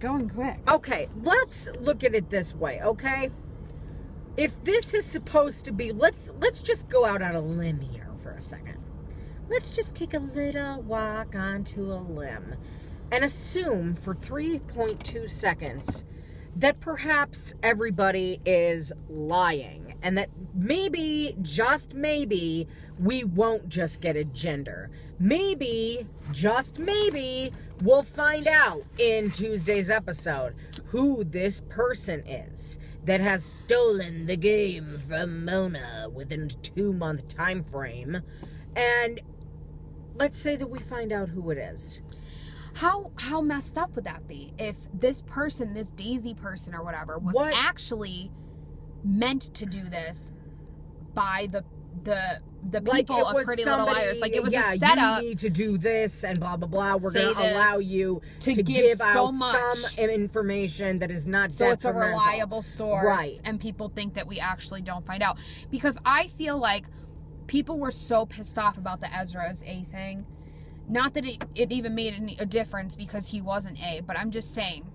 going quick. Okay, let's look at it this way, okay? If this is supposed to be, let's just go out on a limb here for a second. Let's just take a little walk onto a limb and assume for 3.2 seconds that perhaps everybody is lying and that maybe, just maybe, we won't just get a gender. Maybe, just maybe, we'll find out in Tuesday's episode who this person is that has stolen the game from Mona within a 2-month time frame. And let's say that we find out who it is. How messed up would that be if this person, this Daisy person or whatever, was actually meant to do this by the people of Pretty Little Liars? Like, it was a setup. You need to do this and blah, blah, blah. We're going to allow you to give out some information that is not detrimental. So it's a reliable source. Right. And people think that we actually don't find out. Because I feel like people were so pissed off about the Ezra's A thing. Not that it even made a difference because he wasn't A, but I'm just saying,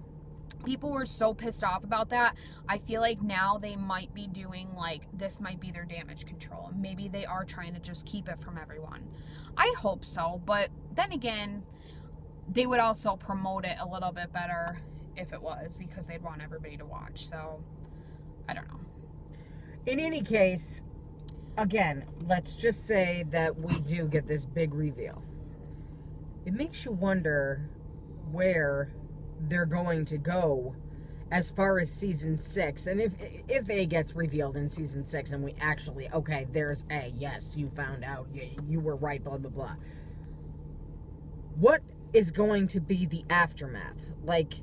people were so pissed off about that. I feel like now they might be doing, like, this might be their damage control. Maybe they are trying to just keep it from everyone. I hope so, but then again, they would also promote it a little bit better if it was, because they'd want everybody to watch. So, I don't know. In any case, again, let's just say that we do get this big reveal. It makes you wonder where they're going to go as far as season 6. And if A gets revealed in season 6 and we actually, okay, there's A, yes, you found out, you were right, blah, blah, blah. What is going to be the aftermath? Like,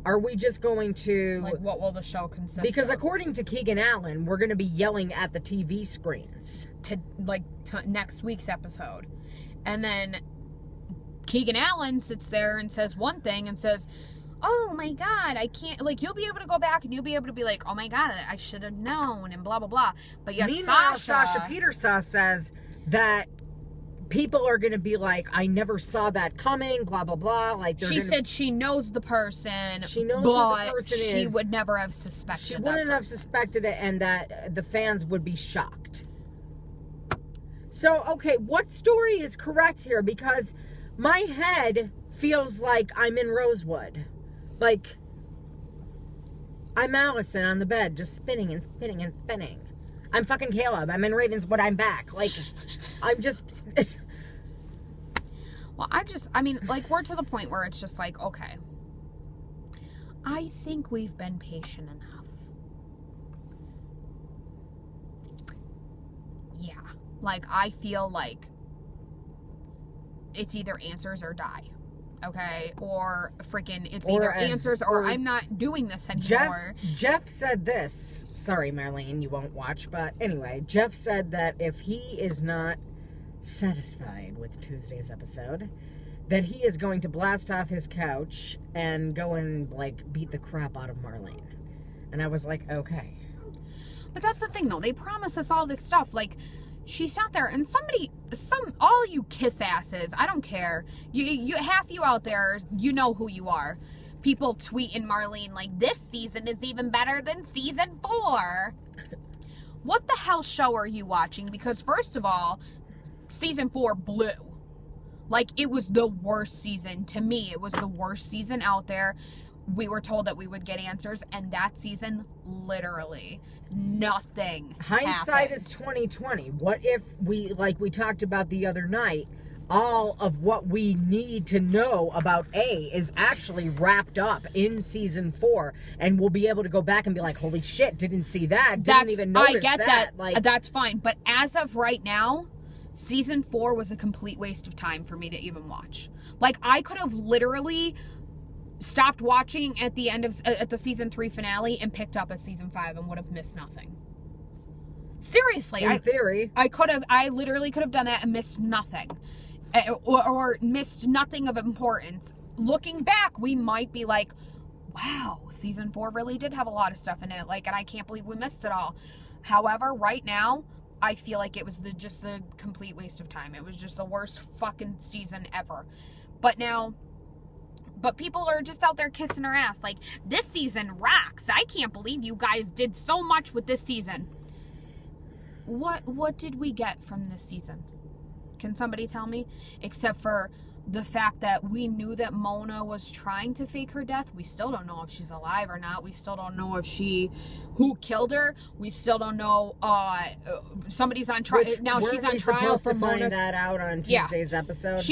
are we just going to... Like, what will the show consist of? Because according to Keegan Allen, we're going to be yelling at the TV screens. To next week's episode. And then Keegan Allen sits there and says one thing and says, oh my God, I can't, like, you'll be able to go back and you'll be able to be like, oh my God, I should have known and blah, blah, blah. But yet meanwhile, Sasha Peterson says that people are going to be like, I never saw that coming, blah, blah, blah. Like, she said she knows the person. She knows who the person is. She would never have suspected She wouldn't have suspected it, and that the fans would be shocked. So, okay, what story is correct here? Because my head feels like I'm in Rosewood. Like, I'm Allison on the bed, just spinning and spinning and spinning. I'm fucking Caleb. I'm in Ravenswood. I'm back. Like, I'm just... Well, I mean, like, we're to the point where it's just like, okay, I think we've been patient enough. Yeah. Like, I feel like it's either answers or die. Okay? Or freaking, it's either answers or I'm not doing this anymore. Jeff said this. Sorry, Marlene, you won't watch. But anyway, Jeff said that if he is not satisfied with Tuesday's episode, that he is going to blast off his couch and go and, like, beat the crap out of Marlene. And I was like, okay. But that's the thing, though. They promise us all this stuff. Like, she sat there and all you kiss asses, I don't care. You half you out there, you know who you are. People tweeting Marlene like, this season is even better than season 4. What the hell show are you watching? Because first of all, season 4 blew. Like, it was the worst season. To me, it was the worst season out there. We were told that we would get answers, and that season, literally, nothing Hindsight happened. is 2020. What if we, like we talked about the other night, all of what we need to know about A is actually wrapped up in season 4, and we'll be able to go back and be like, holy shit, didn't see that, didn't even notice I get that. Like, that's fine, but as of right now, season 4 was a complete waste of time for me to even watch. Like, I could have literally stopped watching at the end of at the season 3 finale and picked up at season 5 and would have missed nothing. Seriously, in theory, I literally could have done that and missed nothing, or missed nothing of importance. Looking back, we might be like, wow, season 4 really did have a lot of stuff in it, like, and I can't believe we missed it all. However, right now, I feel like it was just a complete waste of time. It was just the worst fucking season ever. But now, But people are just out there kissing her ass. Like, this season rocks. I can't believe you guys did so much with this season. What did we get from this season? Can somebody tell me? Except for the fact that we knew that Mona was trying to fake her death. We still don't know if she's alive or not. We still don't know who killed her. We still don't know. Somebody's on trial now. She's on trial for Mona's. Find that out on Tuesday's episode.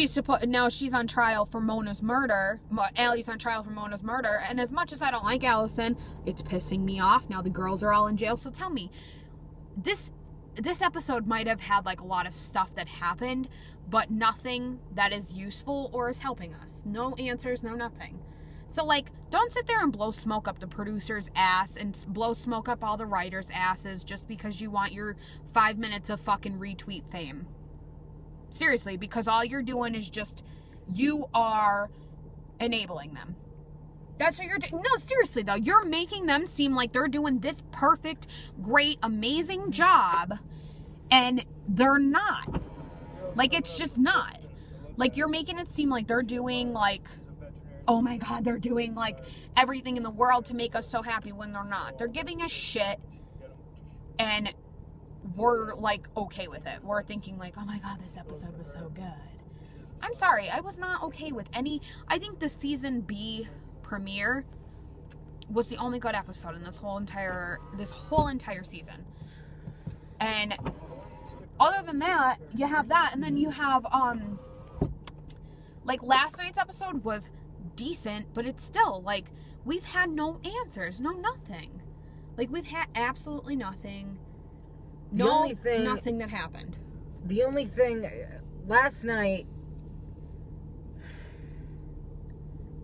Now she's on trial for Mona's murder. Allie's on trial for Mona's murder. And as much as I don't like Allison, it's pissing me off. Now the girls are all in jail. So tell me, this episode might have had like a lot of stuff that happened, but nothing that is useful or is helping us. No answers, no nothing. So, like, don't sit there and blow smoke up the producer's ass and blow smoke up all the writers' asses just because you want your 5 minutes of fucking retweet fame. Seriously, because all you're doing is you are enabling them. That's what you're doing. No, seriously, though. You're making them seem like they're doing this perfect, great, amazing job, and they're not. Like, it's just not. Like, you're making it seem like they're doing, like, oh my God, they're doing, like, everything in the world to make us so happy when they're not. They're giving us shit, and we're, like, okay with it. We're thinking, like, oh my God, this episode was so good. I'm sorry, I was not okay with any. I think the season B premiere was the only good episode in this whole entire season. And other than that, you have that, and then you have like last night's episode was decent, but it's still like we've had no answers, no nothing. Like, we've had absolutely nothing. Nothing that happened. The only thing last night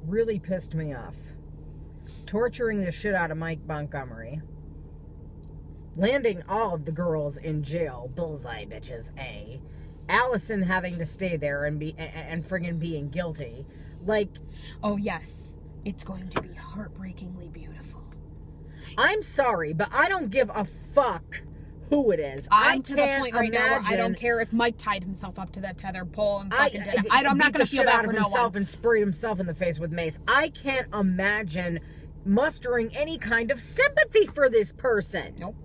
really pissed me off. Torturing the shit out of Mike Montgomery. Landing all of the girls in jail. Bullseye, bitches, A. Allison having to stay there and friggin' being guilty. Like, oh yes, it's going to be heartbreakingly beautiful. I'm sorry, but I don't give a fuck who it is. I'm to the point right now where I don't care if Mike tied himself up to that tether pole and fucking did it. I'm not going to feel bad for no one. And sprayed himself in the face with mace. I can't imagine mustering any kind of sympathy for this person. Nope.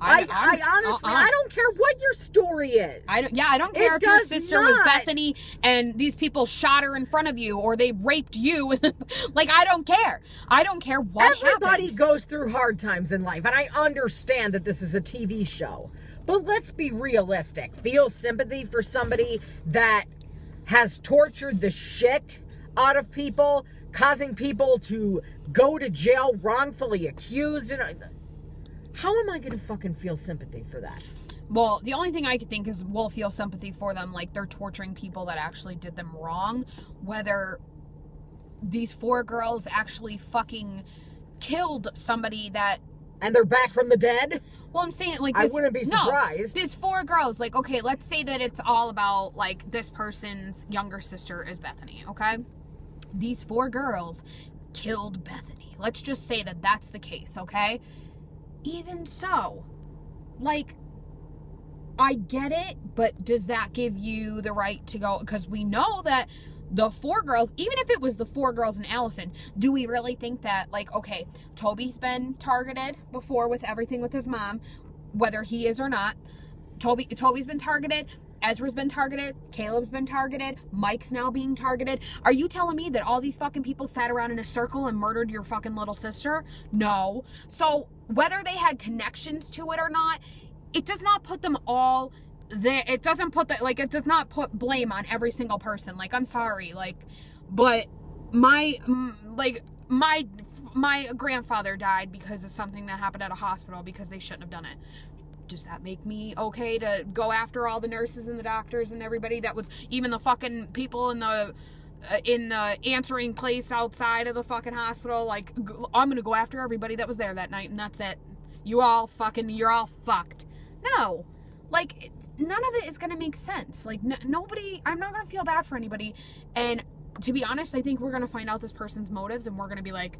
I honestly, I don't care what your story is. I don't care if your sister was Bethany and these people shot her in front of you or they raped you. Like, I don't care. I don't care what Everybody happened. goes through hard times in life, and I understand that this is a TV show. But let's be realistic. Feel sympathy for somebody that has tortured the shit out of people, causing people to go to jail wrongfully accused, and how am I going to fucking feel sympathy for that? Well, the only thing I could think is we'll feel sympathy for them like they're torturing people that actually did them wrong. Whether these 4 girls actually fucking killed somebody that... And they're back from the dead? Well, I'm saying, like... I wouldn't be surprised. No, these 4 girls, like, okay, let's say that it's all about, like, this person's younger sister is Bethany, okay? These 4 girls killed Bethany. Let's just say that that's the case, okay? Even so, like, I get it, but does that give you the right to go? Because we know that the 4 girls, even if it was the 4 girls and Allison, do we really think that, like, okay, Toby's been targeted before with everything with his mom, whether he is or not. Toby's been targeted. Ezra's been targeted. Caleb's been targeted. Mike's now being targeted. Are you telling me that all these fucking people sat around in a circle and murdered your fucking little sister? No. So whether they had connections to it or not, it does not put them all there. It doesn't put that, like, it does not put blame on every single person. Like, I'm sorry, like, but my grandfather died because of something that happened at a hospital because they shouldn't have done it. Does that make me okay to go after all the nurses and the doctors and everybody that was, even the fucking people in the answering place outside of the fucking hospital? Like, I'm gonna go after everybody that was there that night and that's it. You're all fucked. No, like, none of it is gonna make sense. Like, nobody, I'm not gonna feel bad for anybody. And to be honest, I think we're gonna find out this person's motives and we're gonna be like,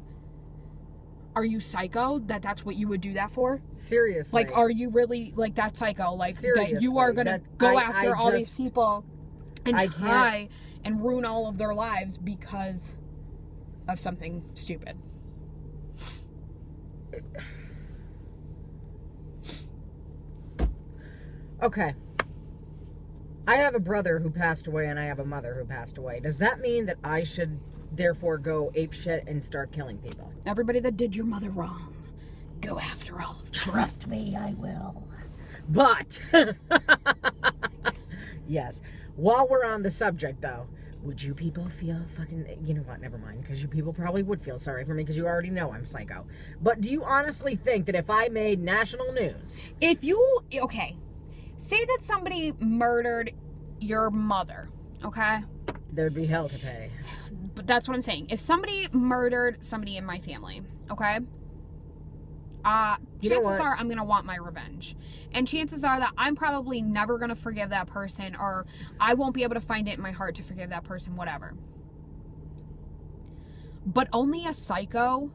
are you psycho that's what you would do that for? Seriously. Like, are you really, like, that psycho? Like, seriously, that you are going to go after all these people and try and ruin all of their lives because of something stupid. Okay. I have a brother who passed away and I have a mother who passed away. Does that mean that I should therefore go apeshit and start killing people? Everybody that did your mother wrong, go after all of them. Trust me, I will. But, yes. While we're on the subject, though, would you people feel fucking... You know what? Never mind. Because you people probably would feel sorry for me because you already know I'm psycho. But do you honestly think that if I made national news... If you... Okay. Say that somebody murdered your mother, okay? There'd be hell to pay. But that's what I'm saying. If somebody murdered somebody in my family, okay? Chances are I'm going to want my revenge. And chances are that I'm probably never going to forgive that person, or I won't be able to find it in my heart to forgive that person, whatever. But only a psycho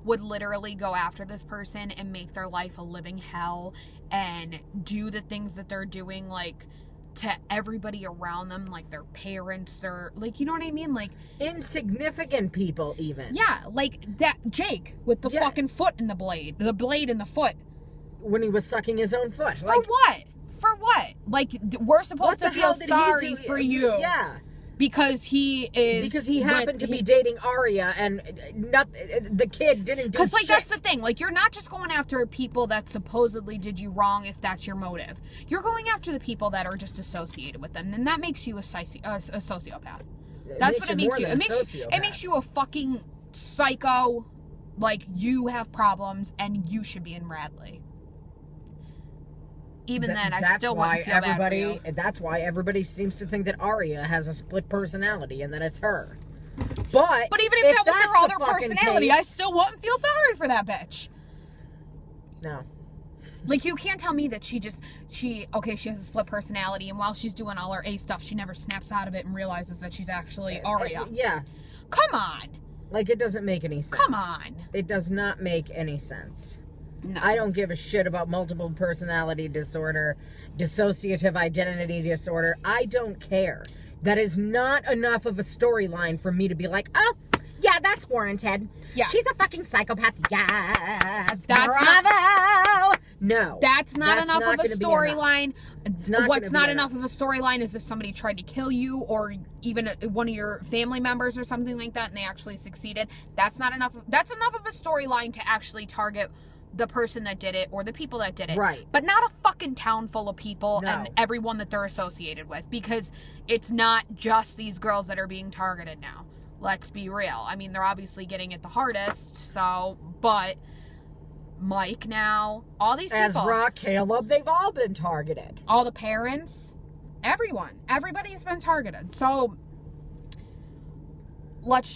would literally go after this person and make their life a living hell and do the things that they're doing, like, to everybody around them, like their parents, their, like, you know what I mean? Like, insignificant people, even. yeah, like that Jake with the fucking foot in the blade in the foot. When he was sucking his own foot. For what? For what? Like, we're supposed to feel sorry for you. Yeah. Because he is... Because he happened to be dating Arya, and the kid didn't do shit. Because, like, that's the thing. Like, you're not just going after people that supposedly did you wrong if that's your motive. You're going after the people that are just associated with them. And that makes you a sociopath. That's what it makes you. It makes you a fucking psycho. Like, you have problems, and you should be in Radley. Even then, I still wouldn't feel bad for you. That's why everybody seems to think that Arya has a split personality and that it's her. But even if that was her other personality, I still wouldn't feel sorry for that bitch. No. Like, you can't tell me that she has a split personality, and while she's doing all her A stuff, she never snaps out of it and realizes that she's actually Arya. Yeah. Come on. Like, it doesn't make any sense. Come on. It does not make any sense. No. I don't give a shit about multiple personality disorder, dissociative identity disorder. I don't care. That is not enough of a storyline for me to be like, oh, yeah, that's warranted. Yeah. She's a fucking psychopath. Yes. Bravo. No. That's not enough of a storyline. What's not enough of a storyline is if somebody tried to kill you, or even one of your family members or something like that, and they actually succeeded. That's not enough. That's enough of a storyline to actually target the person that did it or the people that did it. Right. But not a fucking town full of people and everyone that they're associated with, because it's not just these girls that are being targeted now. Let's be real. I mean, they're obviously getting it the hardest, so, but Mike now, all these people. Ezra, Caleb, they've all been targeted. All the parents, everyone. Everybody's been targeted. So, let's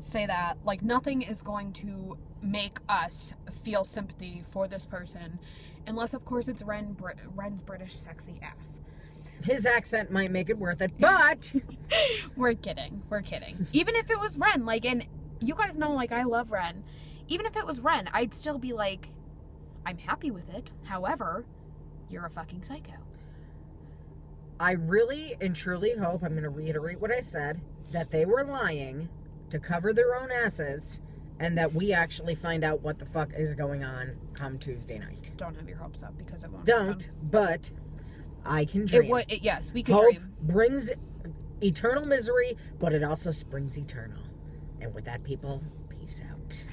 say that, like, nothing is going to make us feel sympathy for this person, unless of course it's Ren's British sexy ass. His accent might make it worth it, but we're kidding. Even if it was Ren, like, and you guys know, like, I love Ren. Even if it was Ren, I'd still be like, I'm happy with it. However, you're a fucking psycho. I really and truly hope, I'm going to reiterate what I said, that they were lying to cover their own asses, and that we actually find out what the fuck is going on come Tuesday night. Don't have your hopes up, because it won't happen. But I can dream. Yes, we can dream. Hope brings eternal misery, but it also springs eternal. And with that, people, peace out.